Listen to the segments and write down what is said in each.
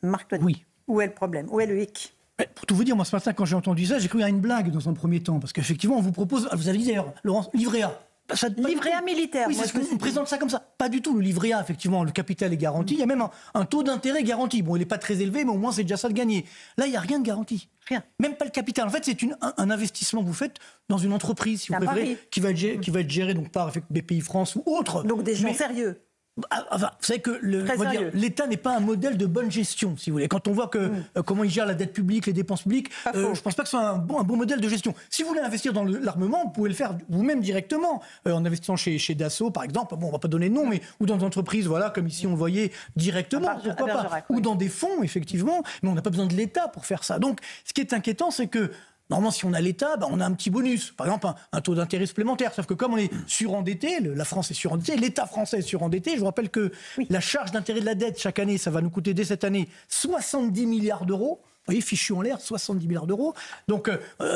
Marc-Claude, Oui. Où est le problème? Où est le hic? Pour tout vous dire, moi ce matin, quand j'ai entendu ça, j'ai cru à une blague dans un premier temps. Parce qu'effectivement, on vous propose, vous avez dit d'ailleurs, Laurence, livret A. Livret A militaire. Oui, c'est ce qu'on présente ça comme ça. Pas du tout. Le livret A, effectivement, le capital est garanti. Il y a même un taux d'intérêt garanti. Bon, il n'est pas très élevé, mais au moins c'est déjà ça de gagner. Là, il n'y a rien de garanti. Rien. Même pas le capital. En fait, c'est un investissement que vous faites dans une entreprise, si vous préférez, qui va être gérée donc, par BPI France ou autre. Donc des gens sérieux. Enfin, vous savez que l'État n'est pas un modèle de bonne gestion, si vous voulez. Quand on voit comment il gère la dette publique, les dépenses publiques, je ne pense pas que ce soit un bon modèle de gestion. Si vous voulez investir dans l'armement, vous pouvez le faire vous-même directement, en investissant chez Dassault, par exemple. Bon, on ne va pas donner de nom, mais ou dans des entreprises, voilà, comme ici on le voyait directement, pourquoi pas. Ou dans des fonds, effectivement, mais on n'a pas besoin de l'État pour faire ça. Donc, ce qui est inquiétant, c'est que normalement, si on a l'État, on a un petit bonus. Par exemple, un taux d'intérêt supplémentaire. Sauf que comme on est surendetté, la France est surendettée, l'État français est surendetté. Je vous rappelle que la charge d'intérêt de la dette, chaque année, ça va nous coûter dès cette année 70 milliards d'euros. Vous voyez, fichu en l'air, 70 milliards d'euros. Donc,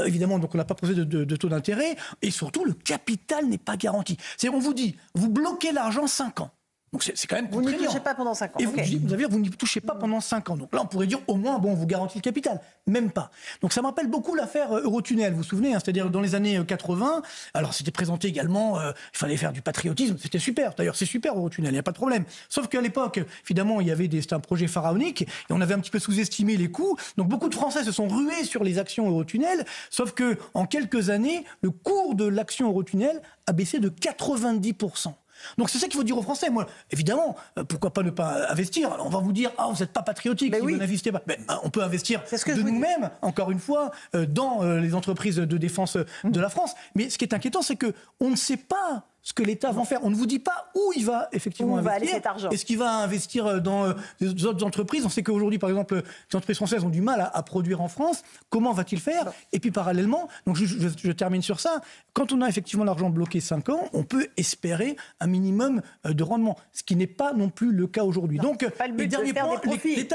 évidemment, donc on n'a pas posé de taux d'intérêt. Et surtout, le capital n'est pas garanti. C'est-à-dire, on vous dit, vous bloquez l'argent 5 ans. Donc c'est quand même contraignant. Vous n'y touchez pas pendant 5 ans. Et vous n'y touchez pas pendant 5 ans. Donc là, on pourrait dire au moins, on vous garantit le capital. Même pas. Donc ça me rappelle beaucoup l'affaire Eurotunnel, vous vous souvenez, c'est-à-dire dans les années 80. Alors c'était présenté également, il fallait faire du patriotisme, c'était super. D'ailleurs, c'est super Eurotunnel, il n'y a pas de problème. Sauf qu'à l'époque, évidemment, c'était un projet pharaonique et on avait un petit peu sous-estimé les coûts. Donc beaucoup de Français se sont rués sur les actions Eurotunnel. Sauf que en quelques années, le cours de l'action Eurotunnel a baissé de 90%. Donc c'est ça qu'il faut dire aux Français. Moi, évidemment, pourquoi pas ne pas investir? Alors on va vous dire, vous n'êtes pas patriotique si vous n'investissez pas. Mais on peut investir de nous-mêmes, encore une fois, dans les entreprises de défense de la France. Mais ce qui est inquiétant, c'est qu'on ne sait pas ce que l'État va en faire. On ne vous dit pas où il va effectivement investir. Va aller cet argent. Est-ce qu'il va investir dans les autres entreprises? On sait qu'aujourd'hui, par exemple, les entreprises françaises ont du mal à produire en France. Comment va-t-il faire? Et puis parallèlement, donc je termine sur ça, quand on a effectivement l'argent bloqué 5 ans, on peut espérer un minimum de rendement, ce qui n'est pas non plus le cas aujourd'hui. Donc, l'État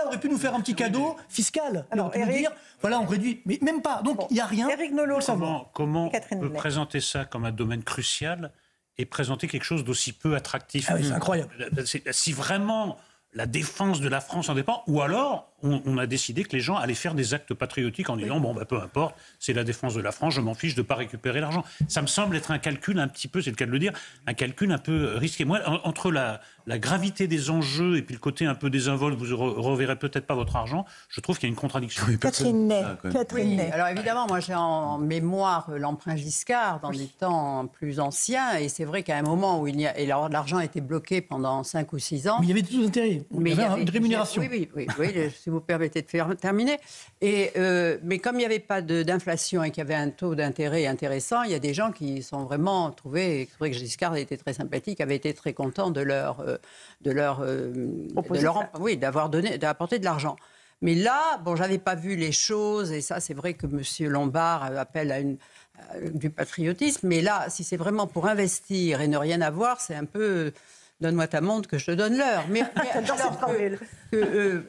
aurait pu nous faire un petit cadeau fiscal. Alors, il aurait pu nous dire, voilà, on réduit, mais même pas. Donc, il n'y a rien. Éric Nolot, comment on peut présenter ça comme un domaine crucial et présenter quelque chose d'aussi peu attractif? Ah oui, c'est incroyable. Si vraiment la défense de la France en dépend, ou alors on a décidé que les gens allaient faire des actes patriotiques en disant peu importe, c'est la défense de la France, je m'en fiche de ne pas récupérer l'argent. Ça me semble être un calcul un petit peu, c'est le cas de le dire, un calcul un peu risqué. Moi, entre la gravité des enjeux et puis le côté un peu désinvolte, vous ne reverrez peut-être pas votre argent, je trouve qu'il y a une contradiction. Catherine Ney. Alors évidemment, moi j'ai en mémoire l'emprunt Giscard dans des temps plus anciens, et c'est vrai qu'à un moment où l'argent a été bloqué pendant 5 ou 6 ans. Mais il y avait des taux d'intérêt, il y avait une rémunération. Oui, si vous permettez de terminer. Mais comme il n'y avait pas d'inflation et qu'il y avait un taux d'intérêt intéressant, il y a des gens qui sont vraiment trouvé que Giscard était très sympathique, avaient été très contents d'avoir apporté de l'argent. Mais là, j'avais pas vu les choses, et ça, c'est vrai que M. Lombard appelle à du patriotisme. Mais là, si c'est vraiment pour investir et ne rien avoir, c'est un peu donne-moi ta montre que je te donne l'heure. Mais le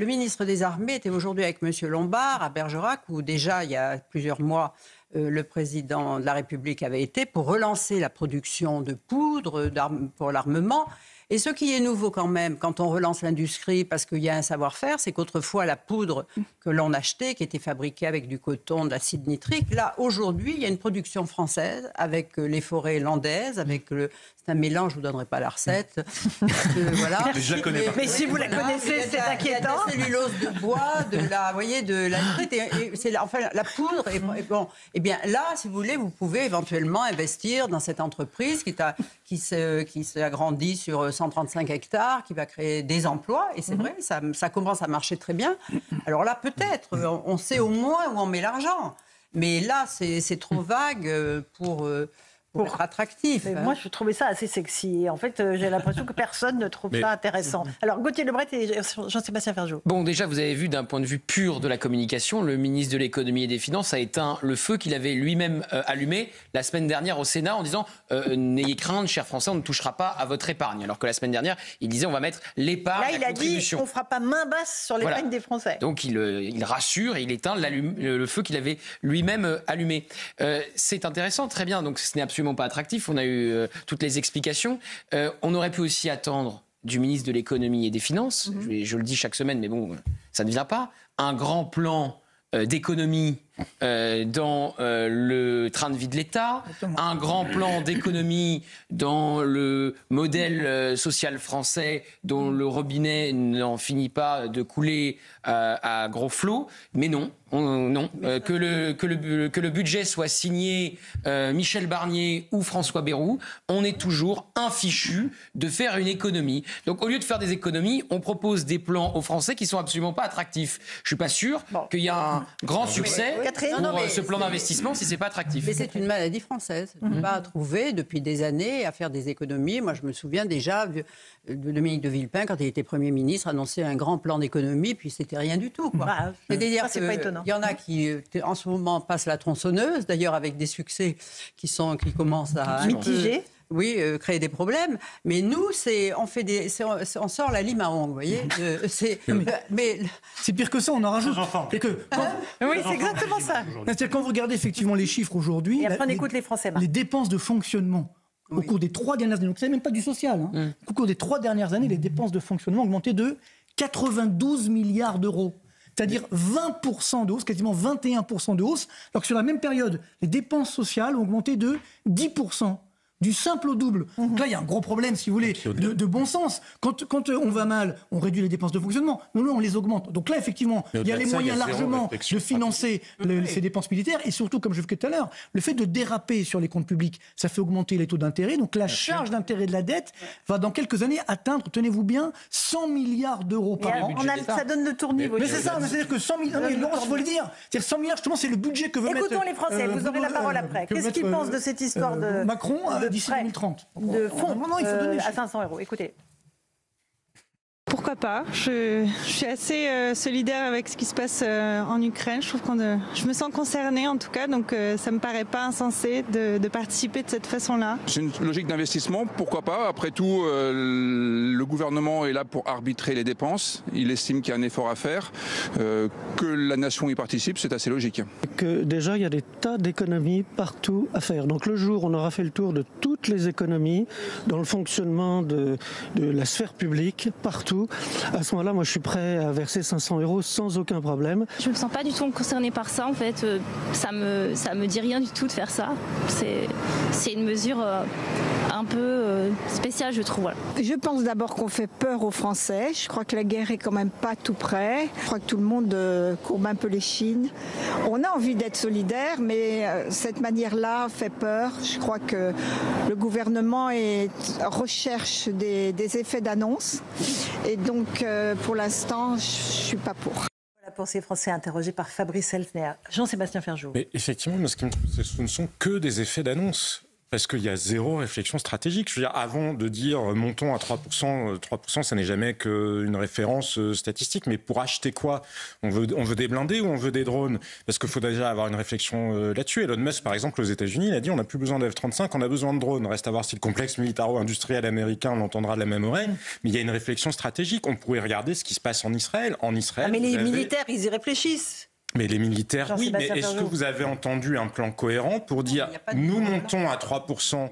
ministre des Armées était aujourd'hui avec M. Lombard à Bergerac, où déjà, il y a plusieurs mois, le président de la République avait été pour relancer la production de poudre pour l'armement. Et ce qui est nouveau quand même, quand on relance l'industrie, parce qu'il y a un savoir-faire, c'est qu'autrefois, la poudre que l'on achetait, qui était fabriquée avec du coton, de l'acide nitrique, là, aujourd'hui, il y a une production française avec les forêts landaises, c'est un mélange, je ne vous donnerai pas la recette. Voilà. Mais je la connais pas. Mais si vous la connaissez, c'est inquiétant. Il y a de la cellulose de bois, de la nitrite, la poudre. Et bien là, si vous voulez, vous pouvez éventuellement investir dans cette entreprise qui s'agrandit sur 135 hectares, qui va créer des emplois. Et c'est vrai, ça commence à marcher très bien. Alors là, peut-être, on sait au moins où on met l'argent. Mais là, c'est trop vague pour être attractif. Moi, je trouvais ça assez sexy. Et en fait, j'ai l'impression que personne ne trouve ça intéressant. Alors, Gauthier Lebret et Jean-Sébastien Ferjou. Bon, déjà, vous avez vu d'un point de vue pur de la communication, le ministre de l'économie et des finances a éteint le feu qu'il avait lui-même allumé la semaine dernière au Sénat en disant n'ayez crainte, chers Français, on ne touchera pas à votre épargne. Alors que la semaine dernière, il disait on va mettre l'épargne, là, il a dit on ne fera pas main basse sur l'épargne des Français. Donc, il rassure et il éteint le feu qu'il avait lui-même allumé. C'est intéressant, très bien. Donc, ce n'est absolument pas attractif. On a eu toutes les explications. On aurait pu aussi attendre du ministre de l'économie et des finances, je le dis chaque semaine, mais bon, ça ne vient pas, un grand plan d'économie dans le train de vie de l'État, un grand plan d'économie dans le modèle social français dont le robinet n'en finit pas de couler à gros flots. Mais non, que le budget soit signé Michel Barnier ou François Bayrou, on est toujours infichu de faire une économie. Donc au lieu de faire des économies, on propose des plans aux Français qui sont absolument pas attractifs. Je suis pas sûr qu'il y a un grand succès pour ce plan d'investissement si c'est pas attractif. Mais c'est une maladie française. On ne peut pas trouver depuis des années à faire des économies. Moi, je me souviens déjà de Dominique de Villepin, quand il était Premier ministre, annoncer un grand plan d'économie, puis c'était rien du tout. C'est-à-dire c'est pas étonnant. Il y en a qui, en ce moment, passent la tronçonneuse, d'ailleurs avec des succès qui commencent à... Mitigés. Oui, créer des problèmes. Mais nous, on sort la lime à ongles, vous voyez. Mais c'est pire que ça, on en rajoute. Oui, c'est exactement ça. C'est-à-dire quand vous regardez effectivement les chiffres aujourd'hui, et après on écoute les Français. Les dépenses de fonctionnement au cours des 3 dernières années, donc c'est même pas du social, au cours des 3 dernières années, les dépenses de fonctionnement ont augmenté de 92 milliards d'euros. C'est-à-dire 20% de hausse, quasiment 21% de hausse, alors que sur la même période, les dépenses sociales ont augmenté de 10%. Du simple au double. Donc là, il y a un gros problème, si vous voulez, de bon sens. Quand on va mal, on réduit les dépenses de fonctionnement. Nous, on les augmente. Donc là, effectivement, il y a les moyens largement de financer ces dépenses militaires. Et surtout, comme je l'évoquais tout à l'heure, le fait de déraper sur les comptes publics, ça fait augmenter les taux d'intérêt. Donc la charge d'intérêt de la dette va, dans quelques années, atteindre, tenez-vous bien, 100 milliards d'euros par an. Ça donne le tournis. Mais c'est ça, c'est-à-dire que 100 milliards, il faut le dire. C'est-à-dire 100 milliards, justement, c'est le budget que veut mettre... Écoutons les Français, vous aurez la parole après. Qu'est-ce qu'ils pensent de cette histoire de... Macron, d'ici 2030. De fonds il faut donner à 500 €. Écoutez. Pourquoi pas ? Je suis assez solidaire avec ce qui se passe en Ukraine. Je trouve je me sens concernée en tout cas, donc ça me paraît pas insensé de participer de cette façon-là. C'est une logique d'investissement, pourquoi pas ? Après tout, le gouvernement est là pour arbitrer les dépenses. Il estime qu'il y a un effort à faire. Que la nation y participe, c'est assez logique. Que déjà, il y a des tas d'économies partout à faire. Donc le jour où on aura fait le tour de toutes les économies dans le fonctionnement de la sphère publique, partout, à ce moment-là, moi je suis prêt à verser 500 € sans aucun problème. Je me sens pas du tout concernée par ça en fait. Ça me dit rien du tout de faire ça. C'est une mesure un peu spéciale, je trouve. Voilà. Je pense d'abord qu'on fait peur aux Français. Je crois que la guerre est quand même pas tout près. Je crois que tout le monde courbe un peu les chines. On a envie d'être solidaire, mais cette manière-là fait peur. Je crois que le gouvernement recherche des effets d'annonce. Et donc, pour l'instant, je ne suis pas pour. Voilà pour ces Français interrogés par Fabrice Elsner. Jean-Sébastien Ferjou. Mais effectivement, ce ne sont que des effets d'annonce. Parce qu'il y a zéro réflexion stratégique. Je veux dire, avant de dire montons à 3%, 3% ça n'est jamais qu'une référence statistique. Mais pour acheter quoi ? On veut des blindés ou on veut des drones ? Parce qu'il faut déjà avoir une réflexion là-dessus. Elon Musk, par exemple, aux États-Unis, il a dit on n'a plus besoin de F-35, on a besoin de drones. Reste à voir si le complexe militaro-industriel américain l'entendra de la même oreille. Mais il y a une réflexion stratégique. On pourrait regarder ce qui se passe en Israël. Mais les militaires, ils y réfléchissent. Mais les militaires, oui, mais est-ce que vous avez entendu un plan cohérent pour dire nous montons à 3%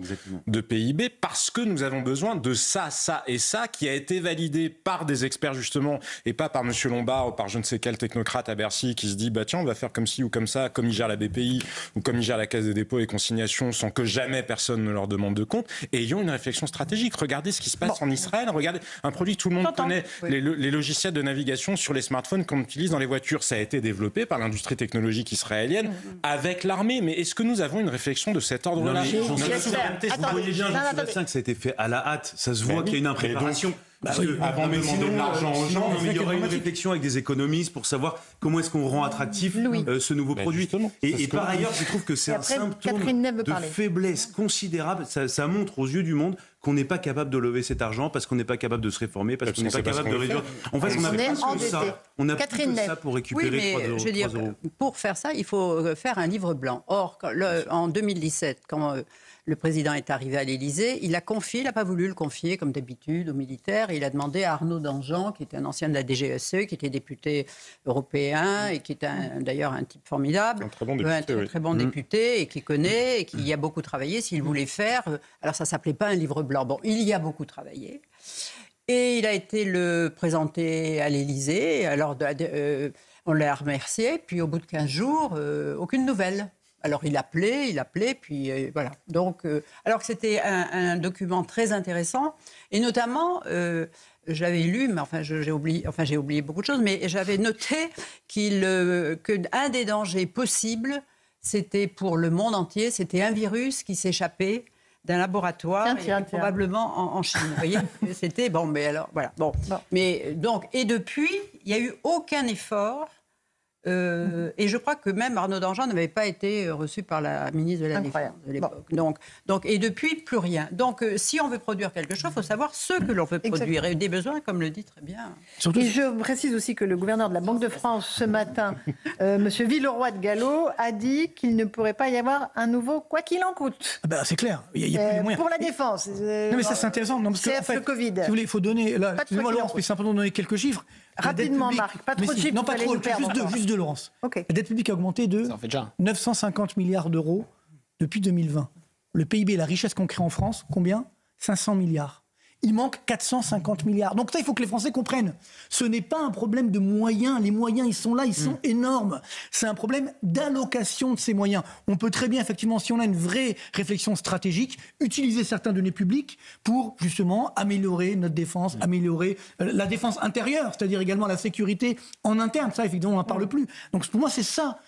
de PIB parce que nous avons besoin de ça, ça et ça qui a été validé par des experts justement et pas par M. Lombard ou par je ne sais quel technocrate à Bercy qui se dit bah tiens on va faire comme ci ou comme ça, comme il gère la BPI ou comme il gère la Caisse des dépôts et consignations sans que jamais personne ne leur demande de compte. Et ayons une réflexion stratégique. Regardez ce qui se passe en Israël. Regardez un produit que tout le monde connaît, les logiciels de navigation sur les smartphones qu'on utilise dans les voitures. Ça a été développé par l'industrie technologique israélienne avec l'armée. Mais est-ce que nous avons une réflexion de cet ordre-là ? Vous voyez bien, Jean-Sébastien, que ça a été fait à la hâte. Ça se voit qu'il y a une impréparation. Parce que avant de demander de l'argent aux gens, il y aurait une réflexion avec des économistes pour savoir comment est-ce qu'on rend attractif ce nouveau produit. Et par ailleurs, je trouve que c'est un symptôme de faiblesse considérable. Ça montre aux yeux du monde qu'on n'est pas capable de lever cet argent parce qu'on n'est pas capable de se réformer, parce qu'on n'est pas capable de réduire. En fait, on a plus que ça. On a plus que ça pour récupérer 3 euros. Je veux dire, pour faire ça, il faut faire un livre blanc. Or, en 2017, quand le président est arrivé à l'Élysée, il n'a pas voulu le confier, comme d'habitude, aux militaires. Il a demandé à Arnaud Danjean, qui était un ancien de la DGSE, qui était député européen et qui est d'ailleurs un type formidable, un très bon député et qui connaît et qui a beaucoup travaillé, s'il voulait faire. Alors ça ne s'appelait pas un livre blanc. Bon, il y a beaucoup travaillé. Et il a été le présenter à l'Élysée. Alors, on l'a remercié. Puis, au bout de 15 jours, aucune nouvelle. Alors, il appelait, puis voilà. Donc, alors que c'était un document très intéressant. Et notamment, j'avais lu, mais enfin, j'ai oublié beaucoup de choses, mais j'avais noté qu'un des dangers possibles, c'était pour le monde entier, c'était un virus qui s'échappait d'un laboratoire, probablement en Chine. Vous voyez, c'était bon, mais alors voilà. Bon. Mais donc, et depuis, il n'y a eu aucun effort. Et je crois que même Arnaud Danjean n'avait pas été reçu par la ministre de la Défense de l'époque. Donc, et depuis, plus rien. Donc, si on veut produire quelque chose, il faut savoir ce que l'on veut produire. Et des besoins, comme le dit très bien. Et je précise aussi que le gouverneur de la Banque de France, ce matin, M. Villeroy de Galhau, a dit qu'il ne pourrait pas y avoir un nouveau quoi qu'il en coûte. Ah ben, c'est clair. Il y a plus de moyens. Pour la défense. Non, mais ça, c'est intéressant. Non, parce que, en fait, le Covid. Si vous voulez, il faut donner. Là, excusez-moi, Laurence, mais simplement donner quelques chiffres. Rapidement, Marc, pas trop de chiffres. Non, pas trop, juste de Laurence. Okay. La dette publique a augmenté de 950 milliards d'euros depuis 2020. Le PIB, la richesse qu'on crée en France, combien ? 500 milliards. Il manque 450 milliards. Donc ça, il faut que les Français comprennent. Ce n'est pas un problème de moyens. Les moyens, ils sont là, ils sont énormes. C'est un problème d'allocation de ces moyens. On peut très bien, effectivement, si on a une vraie réflexion stratégique, utiliser certains deniers publics pour, justement, améliorer notre défense, améliorer la défense intérieure, c'est-à-dire également la sécurité en interne. Ça, évidemment, on n'en parle plus. Donc pour moi, c'est ça